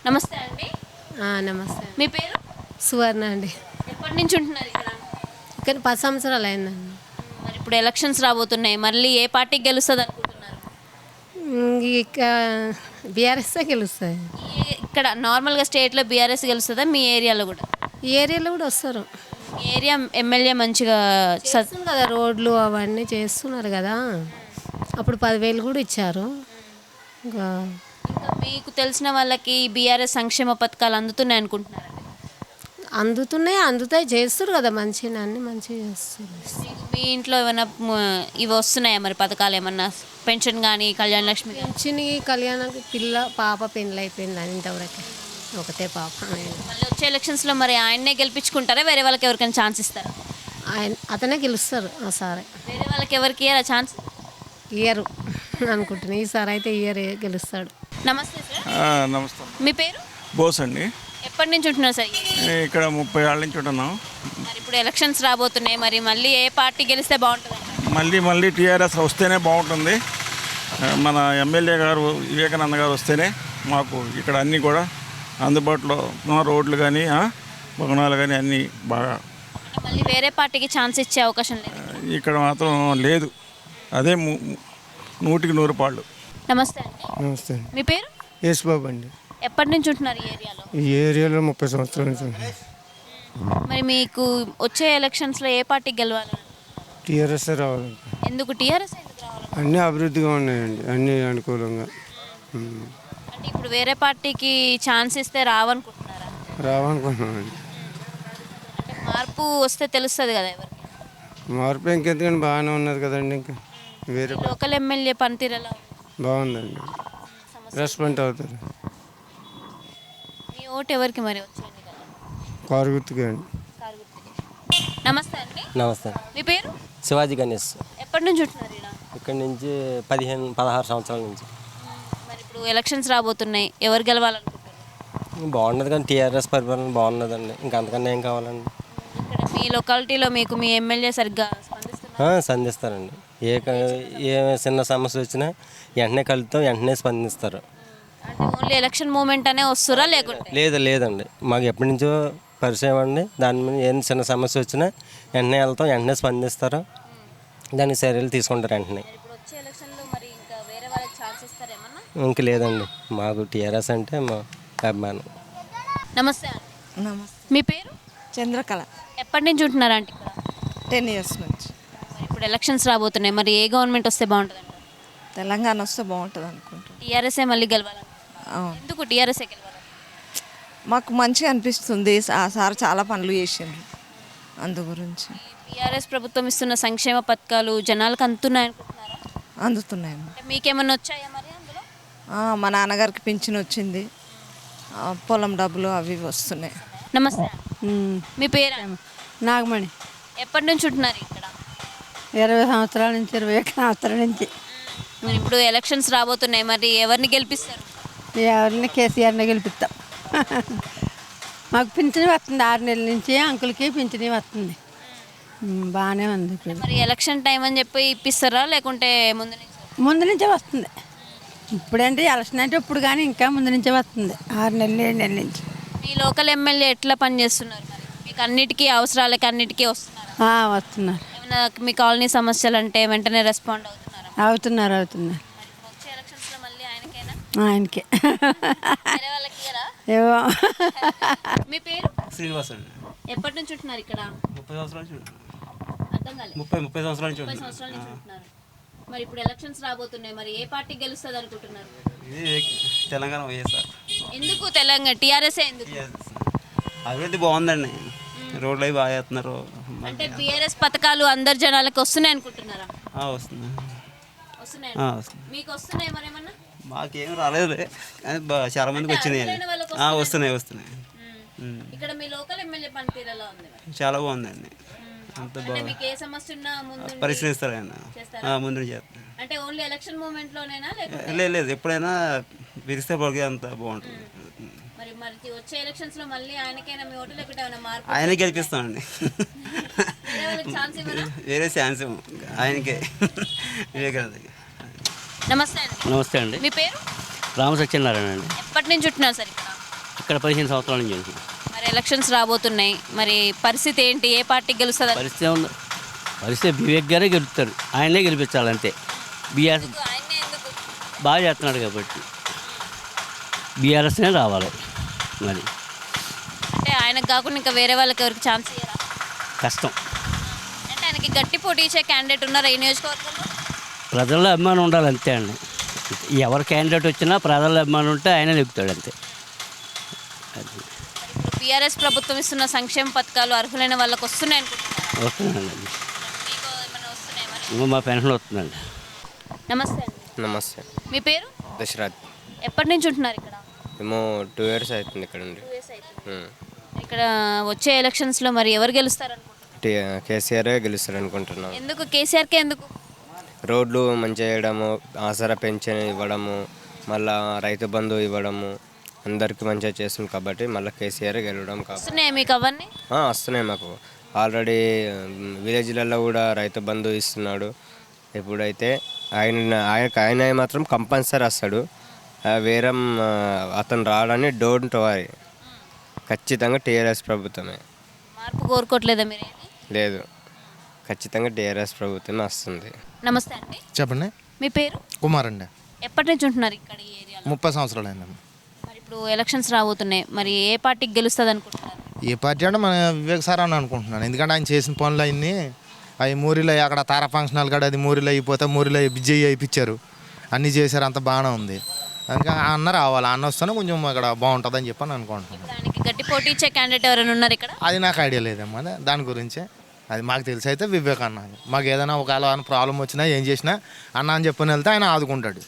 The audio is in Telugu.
నమస్తే అండి. నమస్తే. మీ పేరు? సువర్ణ అండి. ఎప్పటి నుంచి ఉంటున్నారు ఇక్కడ? ఇక్కడ 10 సంవత్సరాలు అయిందండి. మరి ఇప్పుడు ఎలక్షన్స్ రాబోతున్నాయి. మళ్ళీ ఏ పార్టీకి గెలుస్తుంది అనుకుంటున్నారు? ఇక బీఆర్ఎస్ఏ గెలుస్తుంది. ఇక్కడ నార్మల్గా స్టేట్లో బీఆర్ఎస్ గెలుస్తుందా? మీ ఏరియాలో కూడా? ఈ ఏరియాలో కూడా వస్తారు. మీ ఏరియా ఎమ్మెల్యే మంచిగా చేస్తున్నారు కదా, రోడ్లు అవన్నీ చేస్తున్నారు కదా. అప్పుడు 10,000 కూడా ఇచ్చారు. ఇంకా ఇంకా మీకు తెలిసిన వాళ్ళకి బీఆర్ఎస్ సంక్షేమ పథకాలు అందుతున్నాయి అనుకుంటున్నారండి? అందుతాయి, చేస్తారు కదా, మంచిగా అన్నీ మంచిగా చేస్తారు. మీ ఇంట్లో ఏమైనా ఇవి వస్తున్నాయా మరి పథకాలు ఏమన్నా? పెన్షన్ కానీ, కళ్యాణ లక్ష్మి కానీ? పెన్షన్, కళ్యాణానికి పాప పెళ్ళి అయిపోయింది ఇంతవరకు, ఒకటే పాప. మళ్ళీ వచ్చే ఎలక్షన్స్లో మరి ఆయన్నే గెలిపించుకుంటారా? వేరే వాళ్ళకి ఎవరికైనా ఛాన్స్ ఇస్తారా? అతనే గెలుస్తారు ఆ సారే. వేరే వాళ్ళకి ఎవరికి ఇయ్యారా ఛాన్స్? ఇయర్ అనుకుంటున్నాను, ఈసారి అయితే ఇయర్ గెలుస్తాడు. నమస్తే సార్. నమస్తే. మీ పేరు? బోస్ అండి. ఎప్పటి నుంచి ఉంటున్నారు సార్? ఇక్కడ 30 ఏళ్ళ నుంచి ఉంటున్నాం. మరి ఇప్పుడు ఎలక్షన్స్ రాబోతున్నాయి, మరి మళ్ళీ ఏ పార్టీ గెలిస్తే బాగుంటుంది? మళ్ళీ టీఆర్ఎస్ వస్తేనే బాగుంటుంది. మన ఎమ్మెల్యే గారు వివేకానంద గారు వస్తేనే మాకు ఇక్కడ అన్నీ కూడా అందుబాటులో రోడ్లు కానీ భవనాలు కానీ అన్నీ బాగా. మళ్ళీ వేరే పార్టీకి ఛాన్స్ ఇచ్చే అవకాశం లేదు ఇక్కడ మాత్రం లేదు. అదే 100కి 100 పాళ్ళు. నమస్తే అండి. నమస్తే. మీ పేరు? యేసుబాబు అండి. ఎప్పటి నుంచి ఉంటున్నారు ఈ ఏరియాలో? ఈ ఏరియాలో 30 సంవత్సరాల నుంచి ఉంది. మరి మీకు వచ్చే ఎలక్షన్స్లో ఏ పార్టీ గెలవాలి? టీఆర్ఎస్ రావాలి. ఎందుకు టీఆర్ఎస్ ఎందుకు రావాలి? అన్నీ అభివృద్ధిగా ఉన్నాయండి, అన్నీ అనుకూలంగా. అంటే ఇప్పుడు వేరే పార్టీకి ఛాన్స్ ఇస్తే రావనుకుంటున్నారా? రావనుకున్నామండి. అంటే మార్పు వస్తే తెలుస్తుంది కదా ఎవరికి. మార్పు ఇంకెందుకంటే బాగానే ఉన్నది కదండి. ఇంకా వేరే లోకల్ ఎమ్మెల్యే పనితీరు ఎలా ఉంది? బాగుందండి, రెస్పాండ్ అవుతారు. మీ ఓటు ఎవరికి మరి వచ్చేయండి కదా? కారు గుర్తుగా అండి. నమస్తే అండి. నమస్తే. మీ పేరు? శివాజీ గణేష్. ఎప్పటి నుంచి ఉంటున్నారు ఇక్కడ? ఇక్కడి నుంచి 16 సంవత్సరాల నుంచి. మరి ఇప్పుడు ఎలక్షన్స్ రాబోతున్నాయి, ఎవరు గెలవాలనుకుంటున్నారు? బాగున్నది కానీ టీఆర్ఎస్ పరిపాలన బాగున్నదండి. ఇంకా అంతకన్నా ఏం కావాలండి? ఇక్కడ మీ లొకాలిటీలో మీకు మీ ఎమ్మెల్యే సరిగ్గా స్పందిస్తున్నారు? స్పందిస్తారండి. ఏ చిన్న సమస్య వచ్చినా వెంటనే కలుపుతాం, వెంటనే స్పందిస్తారు. అంటే ఓన్లీ ఎలక్షన్ మూమెంట్ అనే వస్తురా లేకుంటే? లేదండి, మాకు ఎప్పటి నుంచో పరిచయం అండి. దాని మీద ఏం చిన్న సమస్య వచ్చినా వెంటనే వెళ్తాం, వెంటనే స్పందిస్తారు, దానికి చర్యలు తీసుకుంటారు వెంటనే. ఇప్పుడు వచ్చే ఎలక్షన్లో మరి ఇంకా వేరే వాళ్ళకి ఛాన్స్ ఇస్తారేమన్నా? ఇంక లేదండి, మాకు టీఆర్ఎస్ అంటే మా అభిమానం. నమస్తే అండి. నమస్తే. మీ పేరు? చంద్రకళ. ఎప్పటి నుంచి ఉంటున్నారు అంటే ఇక్కడ? 10 years నుంచి. మరి ఇప్పుడు ఎలక్షన్స్ రాబోతున్నాయి, మరి ఏ గవర్నమెంట్ వస్తే బాగుంటుంది అంటారు? తెలంగాణ వస్తే బాగుంటుంది అనుకుంటున్నాను. టీఆర్ఎస్ఏ మళ్ళీ గెలవాలని? అవును, ఎందుకు టీఆర్ఎస్ఏ గెలవాలి? మాకు మంచిగా అనిపిస్తుంది. ఆ సార్ చాలా పనులు చేసిండ్రు, అందు గురించి. టీఆర్ఎస్ ప్రభుత్వం ఇస్తున్న సంక్షేమ పథకాలు జనాలకు అందుతున్నాయి అనుకుంటున్నారా? అందుతున్నాయి. అంటే మీకేమన్నా వచ్చాయా మరి అందులో? మా నాన్నగారికి పింఛన్ వచ్చింది, పొలం డబ్బులు అవి ఇవి వస్తున్నాయి. నమస్తే. మీ పేరు? నాగమణి. ఎప్పటి నుంచి ఉంటున్నారు ఇక్కడ? 20 సంవత్సరాల నుంచి, 21 సంవత్సరాల నుంచి. మరి ఇప్పుడు ఎలక్షన్స్ రాబోతున్నాయి, మరి ఎవరిని గెలిపిస్తారు? ఎవరిని కేసీఆర్ని గెలిపిస్తాం. మాకు పింఛని వస్తుంది, 6 నెలల నుంచి అంకుల్కి పింఛని వస్తుంది. బాగానే ఉంది. ఇప్పుడు మరి ఎలక్షన్ టైం అని చెప్పి ఇప్పిస్తారా లేకుంటే ముందు నుంచి? ముందు నుంచే వస్తుంది. ఇప్పుడంటే ఎలక్షన్ అంటే ఇప్పుడు, కానీ ఇంకా ముందు నుంచే వస్తుంది, 6 నెలలు 7 నెలల నుంచి. మీ లోకల్ ఎమ్మెల్యే ఎట్లా పనిచేస్తున్నారు మరి? మీకు అన్నిటికీ అవసరాలకి అన్నిటికీ వస్తున్నారా? వస్తున్నారు. ఏమైనా మీ కాలనీ సమస్యలు అంటే వెంటనే రెస్పాండ్ అవుతున్నారా? అవుతున్నారు. మరి ఇప్పుడు వచ్చే ఎలక్షన్స్లో మళ్ళీ ఆయనకైనా? ఆయనకే. వేరే వాళ్ళకి ఇయ్యరా? ఏవో. మీ పేరు? శ్రీనివాస్ అండి. ఎప్పటి నుంచి ఉంటున్నారు ఇక్కడ? 30 సంవత్సరాల నుంచి ఉంటున్నాను. అర్థం కాలేదు. 30 సంవత్సరాల నుంచి 30 సంవత్సరాల నుంచి ఉంటున్నారు. మరి ఇప్పుడు ఎలక్షన్స్ రాబోతున్నాయి, మరి ఏ పార్టీ గెలుస్తుంది అనుకుంటున్నారు? ఇది తెలంగాణ వైఎస్ఆర్. ఎందుకు తెలంగాణ టీఆర్ఎస్ ఎందుకు? అభివృద్ధి బాగుందండి, రోడ్లు అవి బాగా వేస్తున్నారు. అంటే బీఆర్ఎస్ పథకాలు అందరు జనాలకు వస్తున్నాయి అనుకుంటున్నారా? వస్తుంది. వస్తున్నాయి. వస్తుంది. మీకు వస్తున్నాయి మరి ఏమన్నా? మాకేం రాలేదు కానీ చాలా మందికి వచ్చినాయి. వస్తున్నాయి. ఇక్కడ మీ లోకల్ ఎమ్మెల్యే పనితీరు ఎలా ఉంది మరి? చాలా బాగుందండి. అంత అంటే బాగా మీకు ఏ సమస్య ఉన్నా ముందు పరిశీలిస్తారు ఆయన. ముందు చేస్తారు. అంటే ఓన్లీ ఎలక్షన్ మూమెంట్ లోనేనా లేకపోతే? లేదు, ఎప్పుడైనా పిలిస్తే పొడిగే అంత బాగుంటుంది. మరి వచ్చే ఎలక్షన్స్ లో మళ్ళీ ఆయనకైనా మీ ఓటు లేకుంటే ఏమైనా మార్పు? ఆయనే గెలిపిస్తామండి. వేరే వాళ్ళకి ఛాన్స్ ఇవ్వరా? వేరే ఛాన్స్ ఆయనకే. వివేకానంద. నమస్తే అండి. నమస్తే అండి. మీ పేరు? రామ సత్యనారాయణ అండి. ఎప్పటి నుంచి ఉంటున్నారు సార్ ఇక్కడ? ఇక్కడ 15 సంవత్సరాల నుంచి చేసి మరి ఎలక్షన్స్ రాబోతున్నాయి, మరి పరిస్థితి ఏంటి? ఏ పార్టీ గెలుస్తుంది? పరిస్థితి ఉంది. పరిస్థితి వివేక్ గారే గెలుస్తారు, ఆయనే గెలిపించాలి అంతే. బీఆర్ఎస్ బాగా చేస్తున్నాడు కాబట్టి బీఆర్ఎస్నే రావాలి. మరి అంటే ఆయనకు కాకుండా ఇంకా వేరే వాళ్ళకి ఎవరికి ఛాన్స్ ఇయ్యరా? కష్టం. అంటే ఆయనకి గట్టి పోటీ ఇచ్చే క్యాండిడేట్ ఉన్నారా ఈ నియోజకవర్గంలో? ప్రజల్లో అభిమానం ఉండాలి అంతే అండి. ఎవరు క్యాండిడేట్ వచ్చినా ప్రజల్లో అభిమానం ఉంటే ఆయన నెగ్గుతాడు అంతే. అది ఇప్పుడు బీఆర్ఎస్ ప్రభుత్వం ఇస్తున్న సంక్షేమ పథకాలు అర్హులైన వాళ్ళకి వస్తున్నాయి అనుకుంటున్నారా? వస్తుందండి. మీకు ఏమైనా వస్తున్నాయా మరి? ఇంకా మా పెన్షన్ వస్తుందండి. నమస్తే అండి. నమస్తే. మీ పేరు? దశరథ్. ఎప్పటి నుంచి ఉంటున్నారు ఇక్కడ? ఏమో 2 years అవుతుంది ఇక్కడ ఉండి. 2 years అవుతుంది. ఇక్కడ వచ్చే ఎలక్షన్స్లో మరి ఎవరు గెలుస్తారు అనుకుంటున్నారు? కేసీఆర్ గెలుస్తారు అనుకుంటున్నాం. ఎందుకు కేసీఆర్కే ఎందుకు? రోడ్లు మంచిగా చేయడము, ఆసరా పెన్షన్ ఇవ్వడము, మళ్ళా రైతు బంధు ఇవ్వడము, అందరికీ మంచిగా చేస్తుంది కాబట్టి మళ్ళీ కేసీఆర్ గెలవడం కాబట్టి వస్తున్నాయి మీకు అవన్నీ? వస్తున్నాయి మాకు. ఆల్రెడీ విలేజ్లలో కూడా రైతు బంధు ఇస్తున్నాడు. ఎప్పుడైతే ఆయన మాత్రం కంపల్సరీ వస్తాడు. వేరే అతను రావడానికి డోంట్ వరీ, ఖచ్చితంగా టీఆర్ఎస్ ప్రభుత్వమే. మార్పు కోరుకోవట్లేదా మీరు? లేదు, ఖచ్చితంగా టీఆర్ఎస్ ప్రభుత్వమే వస్తుంది. నమస్తే అండి. చెప్పండి. మీ పేరు? కుమార్ అండి. ఎప్పటి నుంచి ఉంటున్నారు ఇక్కడ ఈ ఏరియాలో? 30 సంవత్సరాలు అయిందమ్మా. మరి ఇప్పుడు ఎలక్షన్స్ రాబోతున్నాయి, మరి ఏ పార్టీకి గెలుస్తుంది అనుకుంటున్నారు? ఏ పార్టీ అంటే మన వివేక్ సార్ అని అనుకుంటున్నాను. ఎందుకంటే ఆయన చేసిన పనులు అన్నీ అవి మూరిలో అక్కడ తార ఫంక్షన్ హాల్ కాడ అది మూరిలో అయిపోతే మూరిలో బిజ్జయ్యి అయిపించారు, అన్నీ చేశారు, అంత బాగానే ఉంది. అందుకే అన్న రావాలి, అన్న వస్తేనే కొంచెం అక్కడ బాగుంటుందని చెప్పని అనుకుంటున్నాను. దానికి గట్టి పోటీ ఇచ్చే క్యాండిడేట్ ఎవరైనా ఉన్నారు ఇక్కడ? అది నాకు ఐడియా లేదమ్మా, దాని గురించే. అది మాకు తెలిసి అయితే వివేక్ అన్న. మాకు ఏదైనా ఒకవేళ ప్రాబ్లం వచ్చినా ఏం చేసినా అన్న అని చెప్పని వెళ్తే ఆయన ఆదుకుంటాడు.